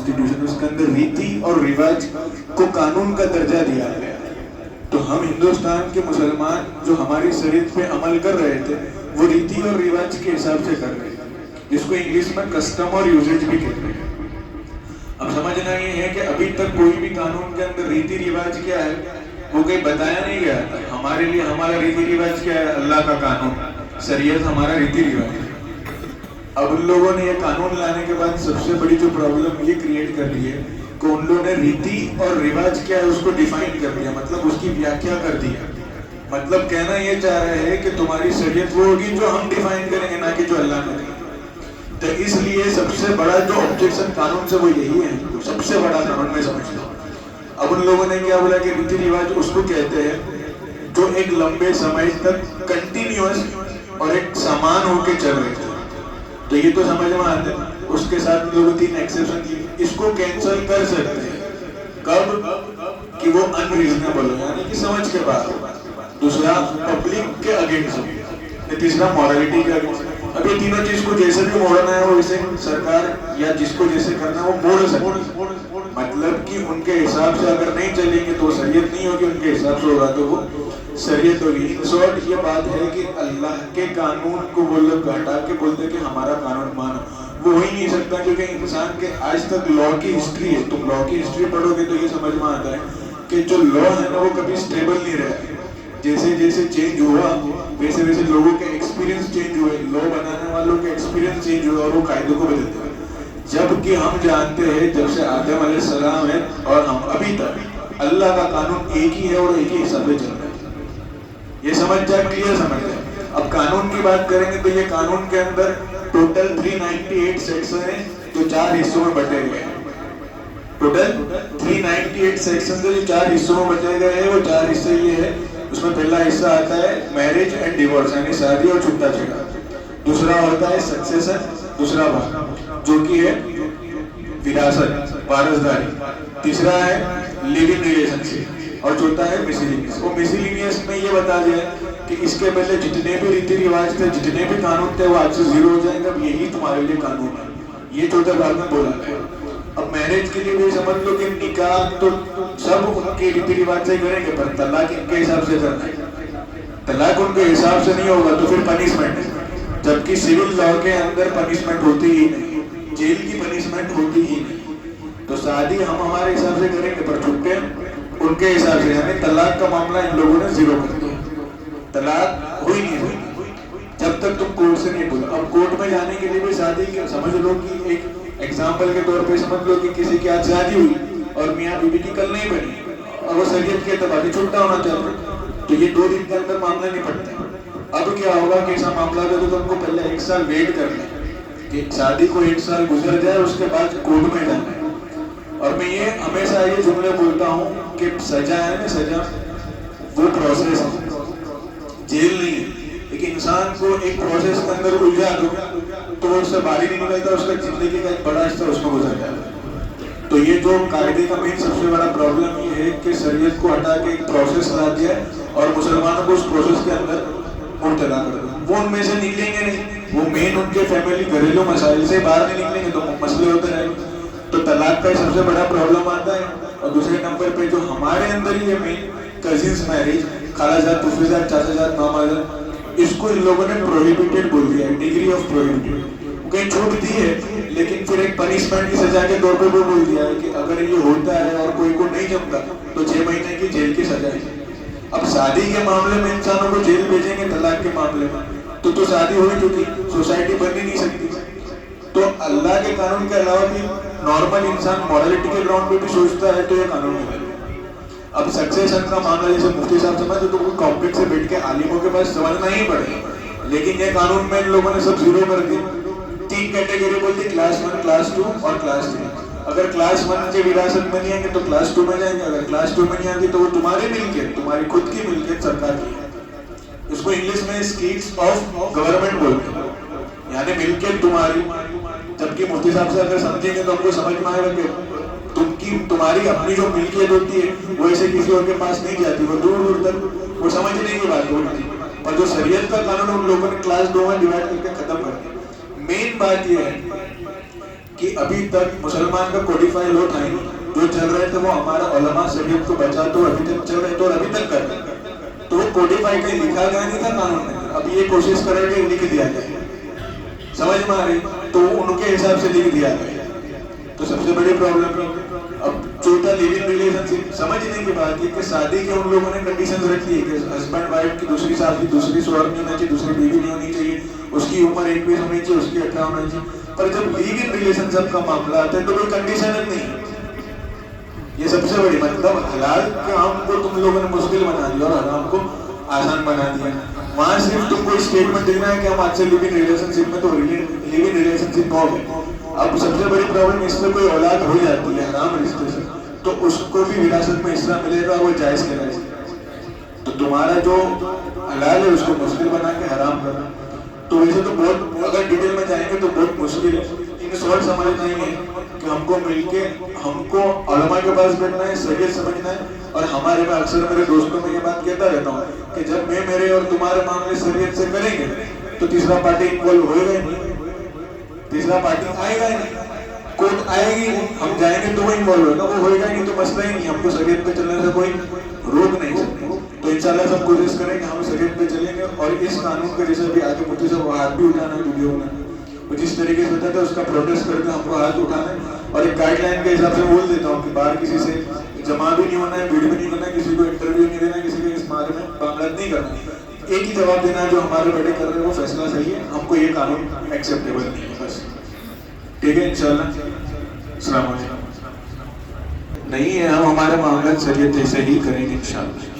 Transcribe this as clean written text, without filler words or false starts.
Constitution, उसके अंदर रीति और रिवाज को कानून का दर्जा दिया गया। तो हम हिंदुस्तान के मुसलमान जो हमारी शरीयत पे अमल कर रहे थे वो रीति और रिवाज के हिसाब से कर रहे थे, जिसको इंग्लिश में कस्टम और यूजेज भी कहते हैं। अब समझना ये है कि अभी तक कोई भी कानून के अंदर रीति रिवाज क्या है वो कहीं बताया नहीं गया। हमारे लिए हमारा रीति रिवाज क्या है? अल्लाह का कानून, शरीयत हमारा रीति रिवाज है। अब उन लोगों ने ये कानून लाने के बाद सबसे बड़ी जो प्रॉब्लम ये क्रिएट कर दी है कि उन लोगों ने रीति और रिवाज क्या है उसको डिफाइन कर दिया, मतलब उसकी व्याख्या कर दी है। मतलब कहना ये चाह रहे हैं कि तुम्हारी शरीयत वो होगी जो हम डिफाइन करेंगे, ना कि जो अल्लाह ने। तो इसलिए सबसे बड़ा जो ऑब्जेक्शन कानून से वो यही है, सबसे बड़ा कानून में समझता हूँ। अब उन लोगों ने क्या बोला कि रीति रिवाज उसको कहते हैं जो एक लंबे समय तक कंटिन्यूअस और एक समान होके चल रहे थे। तो ये तो समझ में आता है। उसके साथ लोग 3 एक्सेप्शन की, इसको कैंसिल कर सकते हैं कब कि वो अनरीजनेबल हो, यानी कि समझ के बाहर। दूसरा पब्लिक के अगेंस्ट, तीसरा मॉरलिटी के अगेंस्ट। अब ये तीनों चीज को जैसे भी मोड़ना है वो इसे सरकार या जिसको जैसे करना है वो मोड़ सकते। मतलब कि उनके हिसाब से अगर नहीं चलेंगे तो शरीयत नहीं होगी, उनके हिसाब से होगा तो वो शरीयत होगी। शॉर्ट ये बात है कि अल्लाह के कानून को वो लोग हटा के बोलते कि हमारा कानून मानो, वो हो ही नहीं सकता। क्योंकि इंसान के आज तक लॉ की हिस्ट्री है, तुम लॉ की हिस्ट्री पढ़ोगे तो ये समझ में आता है कि जो लॉ है ना वो कभी स्टेबल नहीं रहा। जैसे जैसे चेंज हुआ वैसे वैसे लोगों के एक्सपीरियंस चेंज हुए, लॉ बनाने वालों के एक्सपीरियंस चेंज हुए और वो कायदों को बदलते हैं। जबकि हम जानते हैं जब से आदम अलैहिस्सलाम है और हम अभी तक अल्लाह का कानून एक ही है और एक ही हिसाब से चल रहा है। ये समझ जाए, क्लियर समझ जाए। अब कानून की बात करेंगे तो ये कानून के अंदर टोटल 398 सेक्शन है जो 4 हिस्सों में बटे गए हैं। टोटल 398 सेक्शन जो 4 हिस्सों में बटे गए हैं वो 4 हिस्से ये है। उसमें पहला हिस्सा आता है मैरिज एंड डिवोर्स, यानी शादी और छूटा छेड़ा। दूसरा होता है सक्सेशन, दूसरा भाग जो कि है विरासत, वारसदारी। तीसरा है लिविंग रिलेशनशिप और चौथा है मिसलिनियस। वो मिसलिनियस में ये बता दिया कि इसके पहले जितने भी रीति रिवाज थे, जितने भी कानून थे वो आज से 0 हो जाएंगे, अब यही तुम्हारे लिए कानून है। ये चौथे भाग में बोला गया। अब मैरिज के लिए भी समझ लो कि निकाह तो सब उनके रीति रिवाज से करेंगे, पर तलाक इनके हिसाब से करना है। तलाक उनके हिसाब से नहीं होगा तो फिर पनिशमेंट है। जबकि सिविल लॉ के अंदर पनिशमेंट होती ही नहीं, जेल की पनिशमेंट होती ही नहीं। तो शादी हम हमारे हिसाब से करेंगे पर छुट्टे उनके हिसाब से, यानी तलाक का मामला इन लोगों ने 0 कर दिया। तलाक हुई नहीं हुई जब तक तुम कोर्ट से नहीं बोलो। अब कोर्ट में जाने के लिए भी शादी के समझ लो कि एक एग्जाम्पल के तौर पे समझ लो कि किसी की आज शादी हुई और मियाँ बीवी की कल नहीं बनी और वो शरीयत के एतबार से छुट्टा होना चाहते, तो ये 2 दिन के अंदर मामला नहीं पड़ता। अब क्या होगा कि ऐसा मामला हो तो तुमको पहले 1 साल वेट करना है कि शादी को 1 साल गुजर जाए, उसके बाद कोर्ट में जाना है। और मैं ये हमेशा ये जुमले बोलता हूँ कि सजा है ना, सजा वो प्रोसेस है, जेल नहीं है। एक इंसान को एक प्रोसेस के अंदर उलझा दो तो वो उससे बाहर नहीं निकलता, उसका जिंदगी का एक बड़ा हिस्सा उसमें गुजर जाता है। तो ये जो कायदे का मेन सबसे बड़ा प्रॉब्लम ये है कि शरीयत को हटा के एक प्रोसेस ला दिया और मुसलमानों को उस प्रोसेस के अंदर मुब्तला कर दिया। वो उनमें से निकलेंगे नहीं, वो मेन उनके फैमिली घरेलू मसाइल से बाहर नहीं निकलेंगे तो मसले होते रहेंगे। तो तलाक का सबसे बड़ा प्रॉब्लम आता है। और दूसरे नंबर पे जो हमारे अंदर ही है मेन कजिन्स मैरिज, खालाजाद, फूफीजाद, चाचाजाद, मामाजाद, इसको इन लोगों ने प्रोहिबिटेड बोल दिया है, डिग्री ऑफ प्रोहिबिटेड। कहीं छूट दी है लेकिन फिर एक पनिशमेंट की सजा के तौर पे वो बोल दिया है कि अगर ये होता है और कोई को नहीं जमता तो 6 महीने की जेल की सजा है। अब शादी के मामले में इंसानों को जेल भेजेंगे, तलाक के मामले में तो शादी हो चुकी, सोसाइटी बन ही नहीं सकती। तो अल्लाह के कानून के अलावा भी नॉर्मल इंसान मॉरलिटी के ग्राउंड पे भी सोचता है तो ये कानून है। अब सक्सेशन का मामला जैसे मुफ्ती साहब समझे तो कॉम्प्लेक्स से बैठ के आलिमों के पास समझना ही पड़ेगा, लेकिन ये कानून में इन लोगों ने सब 0 कर दिया। 3 कैटेगरी बोलती, क्लास 1, क्लास 2 और क्लास 3। अगर क्लास 1 के विरासत में नहीं आएंगे तो क्लास 2 में जाएंगे, अगर क्लास 2 में नहीं आएंगे तो वो तुम्हारी मिल्कियत, तुम्हारी खुद की मिल्कियत सरकार की है। इसको इंग्लिश में स्कीट्स ऑफ गवर्नमेंट बोलते हैं, यानी मिल्कियत तुम्हारी। जबकि मुफ्ती साहब से अगर समझेंगे तो हमको समझ में आएगा कि तुम्हारी अपनी जो मिल्कियत होती है वो ऐसे किसी और के पास नहीं जाती, वो दूर दूर तक वो समझने की बात होती है। और जो शरीयत का कानून उन लोगों ने क्लास 2 में डिवाइड करके खत्म कर दिया। मेन बात ये है کہ ابھی تک مسلمان کا کوڈیفائی لو تھا ہی، جو چل رہے تھے وہ ہمارا علماء شریعت کو بچا تو ابھی تک چل رہے تھے اور ابھی تک کر رہے ہیں، تو وہ کوڈیفائی کہیں لکھا گیا نہیں تھا قانون میں، اب یہ کوشش کریں کہ لکھ دیا جائے، سمجھ میں آ رہی، تو ان کے حساب سے لکھ دیا گیا، تو سب سے بڑی پرابلم اب چوتھا لیونگ ریلیشن شپ، سمجھنے کی بات ہے کہ شادی کے ان لوگوں نے کنڈیشن رکھی ہے کہ ہسبینڈ وائف کی دوسری شادی دوسری شوہر نہیں ہونا چاہیے، دوسری بیوی نہیں ہونی چاہیے، اس کی عمر 21 ہونی چاہیے، اس کی 18 ہونا چاہیے، پر جب لیونگ ریلیشن شپ کا معاملہ آتا ہے تو کوئی کنڈیشن نہیں، یہ سب سے بڑی مطلب حلال کام کو تم لوگوں نے مشکل بنا دیا اور حرام کو آسان بنا دیا، وہاں صرف تم کو اسٹیٹمنٹ دینا ہے کہ ہم آج سے لیونگ ریلیشن شپ میں، تو لیونگ ریلیشن شپ ہو گئے، اب سب سے بڑی پرابلم اس میں کوئی اولاد ہو جاتی ہے حرام رشتے سے تو اس کو بھی وراثت میں حصہ ملے گا، وہ جائز کہلائے گا، تو تمہارا جو حلال ہے اس کو مشکل بنا کے حرام کرنا، تو ویسے تو بہت اگر ڈیٹیل میں جائیں گے تو بہت مشکل ہے، ان سوال سمجھنا ہی ہے کہ ہم کو مل کے ہم کو علماء کے پاس بیٹھنا ہے، شریعت سمجھنا ہے، اور ہمارے میں اکثر میرے دوستوں میں یہ بات کہتا رہتا ہوں کہ جب میں میرے اور تمہارے معاملے شریعت سے کریں گے تو تیسرا پارٹی انوالو ہوئے گا نہیں، تیسرا پارٹی آئے گا ہی نہیں، کورٹ آئے گی نہیں، ہم جائیں گے تو وہ انوالو ہوگا، وہ ہوئے گا ہی نہیں، تو مسئلہ ہی نہیں، ہم کو شریعت پہ چلنے سے کوئی روک نہیں سکتے، تو انشاءاللہ سب کوشش کریں کہ ہم شریعت پہ چلیں گے، اور اس قانون کے جیسے بھی آگے مجھے سے وہ ہاتھ بھی اٹھانا ہے ویڈیو میں، وہ جس طریقے سے ہوتا ہے اس کا پروٹیسٹ کر کے ہم کو ہاتھ اٹھانا ہے، اور ایک گائیڈ لائن کے حساب سے بول دیتا ہوں کہ باہر کسی سے جمع بھی نہیں ہونا ہے، ویڈیو بھی نہیں کرنا ہے، کسی کو انٹرویو نہیں دینا، کسی کے اس بارے میں معاملات نہیں کرنا، ایک ہی جواب دینا ہے جو ہمارے بڑے کر رہے ہیں وہ فیصلہ صحیح ہے، ہم کو یہ قانون ایکسیپٹیبل نہیں ہے، بس ٹھیک ہے انشاءاللہ، السلام علیکم، نہیں ہے ہم ہمارے معاملات شریعت جیسے ہی کریں گے انشاءاللہ.